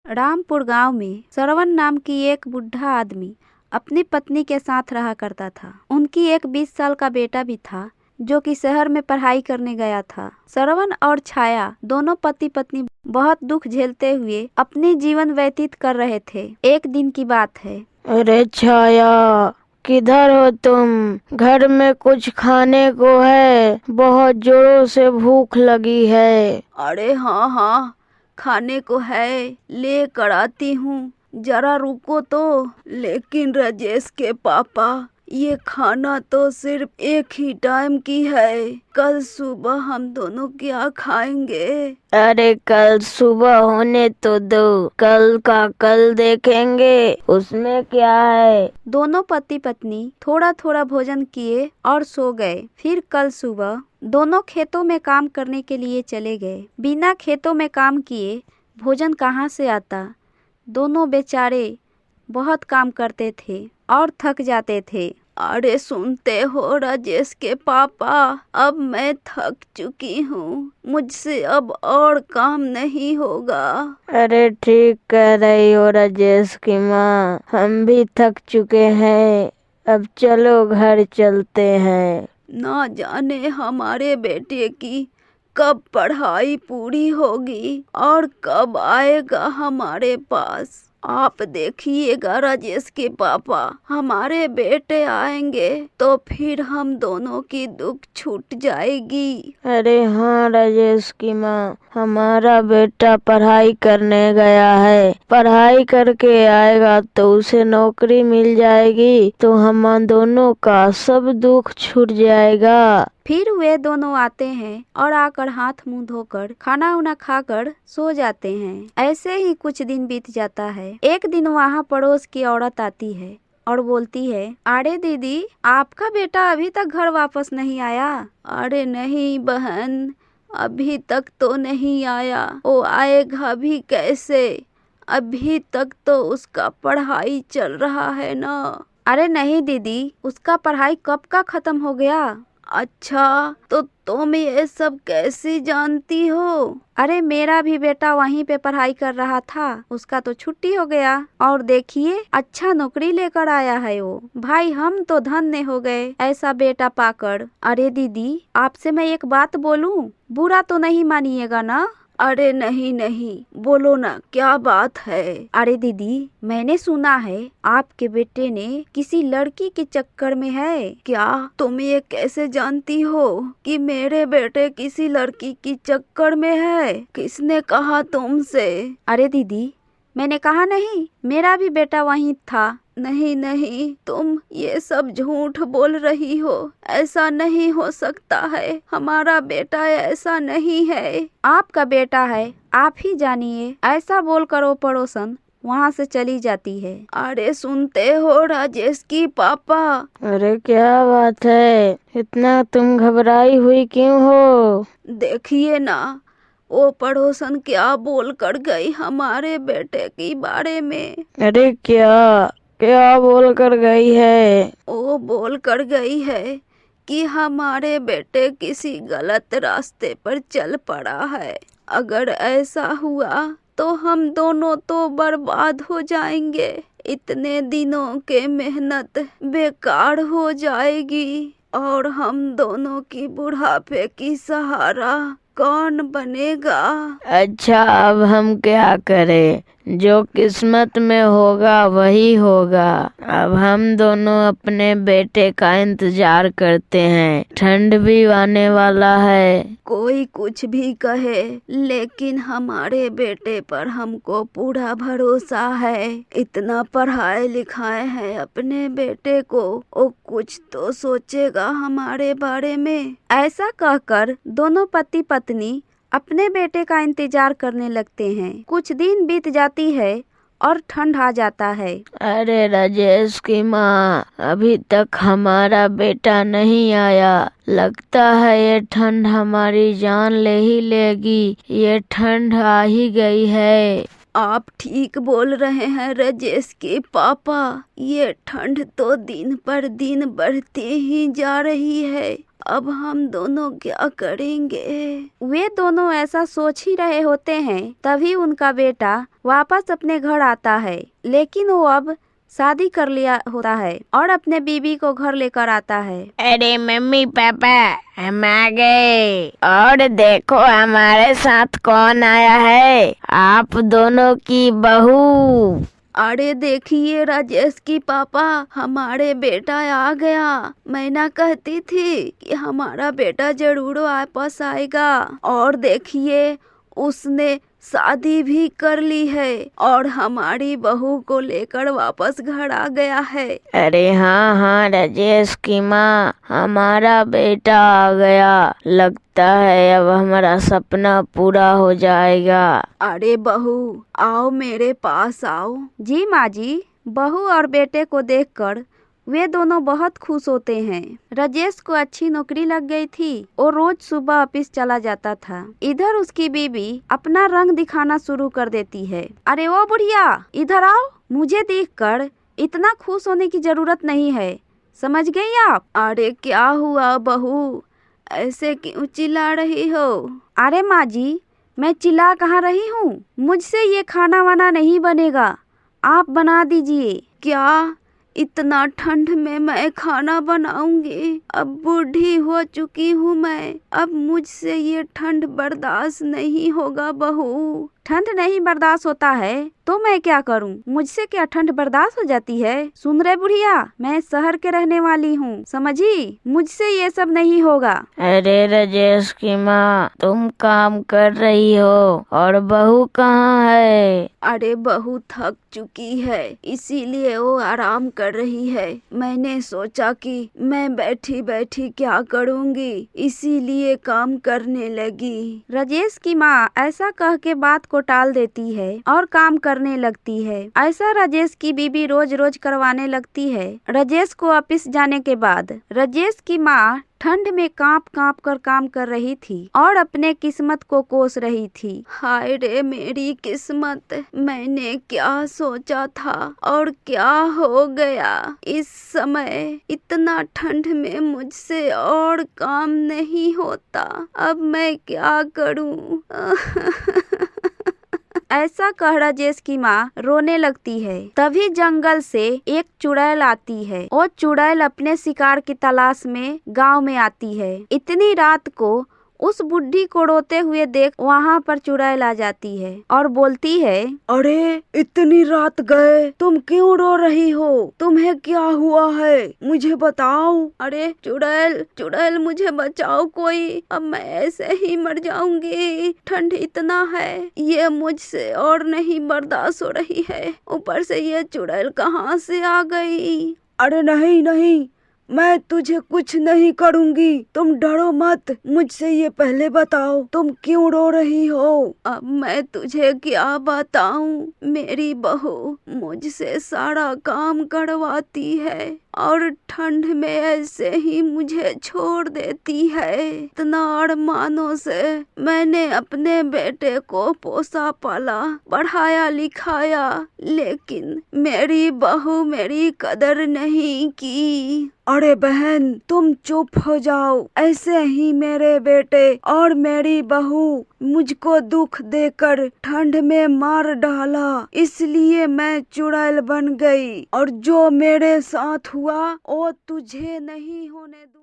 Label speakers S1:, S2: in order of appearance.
S1: रामपुर गांव में श्रवण नाम की एक बुढ़ा आदमी अपनी पत्नी के साथ रहा करता था। उनकी एक 20 साल का बेटा भी था जो कि शहर में पढ़ाई करने गया था। श्रवण और छाया दोनों पति पत्नी बहुत दुख झेलते हुए अपनी जीवन व्यतीत कर रहे थे। एक दिन की बात है।
S2: अरे छाया, किधर हो तुम? घर में कुछ खाने को है? बहुत जोरों से भूख लगी है।
S1: अरे हाँ, खाने को है, लेकर आती हूँ, जरा रुको तो। लेकिन राजेश के पापा, ये खाना तो सिर्फ एक ही टाइम की है, कल सुबह हम दोनों क्या खाएंगे?
S2: अरे कल सुबह होने तो दो, कल का कल देखेंगे, उसमें क्या है।
S1: दोनों पति पत्नी थोड़ा थोड़ा भोजन किए और सो गए। फिर कल सुबह दोनों खेतों में काम करने के लिए चले गए। बिना खेतों में काम किए भोजन कहाँ से आता। दोनों बेचारे बहुत काम करते थे और थक जाते थे। अरे सुनते हो राजेश के पापा, अब मैं थक चुकी हूँ, मुझसे अब और काम नहीं होगा।
S2: अरे ठीक कह रही हो राजेश की माँ, हम भी थक चुके हैं, अब चलो घर चलते हैं।
S1: ना जाने हमारे बेटे की कब पढ़ाई पूरी होगी और कब आएगा हमारे पास। आप देखिएगा राजेश के पापा, हमारे बेटे आएंगे तो फिर हम दोनों की दुख छूट जाएगी।
S2: अरे हाँ राजेश की माँ, हमारा बेटा पढ़ाई करने गया है, पढ़ाई करके आएगा तो उसे नौकरी मिल जाएगी, तो हम दोनों का सब दुख छूट जाएगा।
S1: फिर वे दोनों आते हैं और आकर हाथ मुंह धोकर खाना उना खाकर सो जाते हैं। ऐसे ही कुछ दिन बीत जाता है। एक दिन वहाँ पड़ोस की औरत आती है और बोलती है, अरे दीदी, आपका बेटा अभी तक घर वापस नहीं आया? अरे नहीं बहन, अभी तक तो नहीं आया। वो आएगा भी कैसे, अभी तक तो उसका पढ़ाई चल रहा है ना। अरे नहीं दीदी, उसका पढ़ाई कब का खत्म हो गया। अच्छा, तो तुम ये सब कैसे जानती हो? अरे मेरा भी बेटा वहीं पे पढ़ाई कर रहा था, उसका तो छुट्टी हो गया और देखिए अच्छा नौकरी लेकर आया है वो। भाई हम तो धन्य हो गए ऐसा बेटा पाकर। अरे दीदी, आपसे मैं एक बात बोलूं, बुरा तो नहीं मानिएगा ना? अरे नहीं, बोलो ना, क्या बात है? अरे दीदी, मैंने सुना है आपके बेटे ने किसी लड़की के चक्कर में है। क्या तुम ये कैसे जानती हो कि मेरे बेटे किसी लड़की की चक्कर में है? किसने कहा तुमसे? अरे दीदी, मैंने कहा नहीं, मेरा भी बेटा वहीं था। नहीं, तुम ये सब झूठ बोल रही हो, ऐसा नहीं हो सकता है, हमारा बेटा ऐसा नहीं है। आपका बेटा है, आप ही जानिए। ऐसा बोलकर वो पड़ोसन वहाँ से चली जाती है। अरे सुनते हो राजेश की पापा?
S2: अरे क्या बात है, इतना तुम घबराई हुई क्यों हो?
S1: देखिए ना, वो पड़ोसन क्या बोल कर गई हमारे बेटे के बारे में।
S2: अरे क्या बोल कर गई है?
S1: वो बोल कर गई है कि हमारे बेटे किसी गलत रास्ते पर चल पड़ा है। अगर ऐसा हुआ तो हम दोनों तो बर्बाद हो जाएंगे, इतने दिनों के मेहनत बेकार हो जाएगी और हम दोनों की बुढ़ापे की सहारा कौन बनेगा?
S2: अच्छा, अब हम क्या करें, जो किस्मत में होगा वही होगा। अब हम दोनों अपने बेटे का इंतजार करते हैं, ठंड भी आने वाला है।
S1: कोई कुछ भी कहे, लेकिन हमारे बेटे पर हमको पूरा भरोसा है। इतना पढ़ाए लिखाए हैं अपने बेटे को, वो कुछ तो सोचेगा हमारे बारे में। ऐसा कहकर दोनों पति पत्नी अपने बेटे का इंतजार करने लगते हैं। कुछ दिन बीत जाती है और ठंड आ जाता है।
S2: अरे राजेश की माँ, अभी तक हमारा बेटा नहीं आया, लगता है ये ठंड हमारी जान ले ही लेगी। ये ठंड आ ही गई है।
S1: आप ठीक बोल रहे हैं राजेश के पापा, ये ठंड तो दिन पर दिन बढ़ती ही जा रही है अब हम दोनों क्या करेंगे? वे दोनों ऐसा सोच ही रहे होते हैं, तभी उनका बेटा वापस अपने घर आता है। लेकिन वो अब शादी कर लिया होता है और अपने बीबी को घर लेकर आता है।
S2: अरे मम्मी पापा, हम आ गए और देखो हमारे साथ कौन आया है, आप दोनों की बहू।
S1: अरे देखिए राजेश की पापा, हमारे बेटा आ गया। मैं ना कहती थी कि हमारा बेटा जरूर वापस आएगा। और देखिए उसने शादी भी कर ली है और हमारी बहू को लेकर वापस घर आ गया है।
S2: अरे हाँ हाँ राजेश की माँ, हमारा बेटा आ गया। लगता है अब हमारा सपना पूरा हो जाएगा।
S1: अरे बहू आओ, मेरे पास आओ। जी माँ जी। बहू और बेटे को देखकर वे दोनों बहुत खुश होते हैं। राजेश को अच्छी नौकरी लग गई थी। वो रोज सुबह ऑफिस चला जाता था। इधर उसकी बीबी अपना रंग दिखाना शुरू कर देती है। अरे ओ बुढ़िया, इधर आओ। मुझे देखकर इतना खुश होने की जरूरत नहीं है, समझ गई आप? अरे क्या हुआ बहू, ऐसे क्यों चिल्ला रही हो? अरे माँ जी, मैं चिल्ला कहाँ रही हूँ? मुझसे ये खाना वाना नहीं बनेगा, आप बना दीजिए। क्या इतना ठंड में मैं खाना बनाऊंगी? अब बूढ़ी हो चुकी हूँ मैं, अब मुझसे ये ठंड बर्दाश्त नहीं होगा बहू। ठंड नहीं बर्दाश्त होता है तो मैं क्या करूं? मुझसे क्या ठंड बर्दाश्त हो जाती है? सुन रहे बुढ़िया, मैं शहर के रहने वाली हूँ, समझी? मुझसे ये सब नहीं होगा।
S2: अरे राजेश की माँ, तुम काम कर रही हो और बहू कहाँ है?
S1: अरे बहू थक चुकी है, इसीलिए वो आराम कर रही है। मैंने सोचा कि मैं बैठी बैठी क्या करूँगी, इसीलिए काम करने लगी। राजेश की माँ ऐसा कह के बात को टाल देती है और काम करने लगती है। ऐसा राजेश की बीबी रोज रोज करवाने लगती है। राजेश को ऑफिस जाने के बाद राजेश की माँ ठंड में कांप कांप कर काम कर रही थी और अपने किस्मत को कोस रही थी। हाय रे मेरी किस्मत, मैंने क्या सोचा था और क्या हो गया। इस समय इतना ठंड में मुझसे और काम नहीं होता, अब मैं क्या करूं? ऐसा कह राजेश की माँ रोने लगती है। तभी जंगल से एक चुड़ैल आती है। वो चुड़ैल अपने शिकार की तलाश में गांव में आती है। इतनी रात को उस बुढ़ी को रोते हुए देख वहाँ पर चुड़ैल आ जाती है और बोलती है, अरे इतनी रात गए, तुम क्यों रो रही हो? तुम्हें क्या हुआ है, मुझे बताओ। अरे चुड़ैल चुड़ैल मुझे बचाओ कोई, अब मैं ऐसे ही मर जाऊंगी। ठंड इतना है, ये मुझसे और नहीं बर्दाश्त हो रही है। ऊपर से ये चुड़ैल कहाँ से आ गई? अरे नहीं नहीं, मैं तुझे कुछ नहीं करूंगी, तुम डरो मत। मुझसे ये पहले बताओ, तुम क्यों रो रही हो? अब मैं तुझे क्या बताऊं, मेरी बहू मुझसे सारा काम करवाती है और ठंड में ऐसे ही मुझे छोड़ देती है। इतना अरमानों से मैंने अपने बेटे को पोसा पाला, पढ़ाया लिखाया, लेकिन मेरी बहू मेरी कदर नहीं की। अरे बहन तुम चुप हो जाओ, ऐसे ही मेरे बेटे और मेरी बहू मुझको दुख देकर ठंड में मार डाला, इसलिए मैं चुड़ैल बन गई और जो मेरे साथ हुआ वो तुझे नहीं होने दूंगी।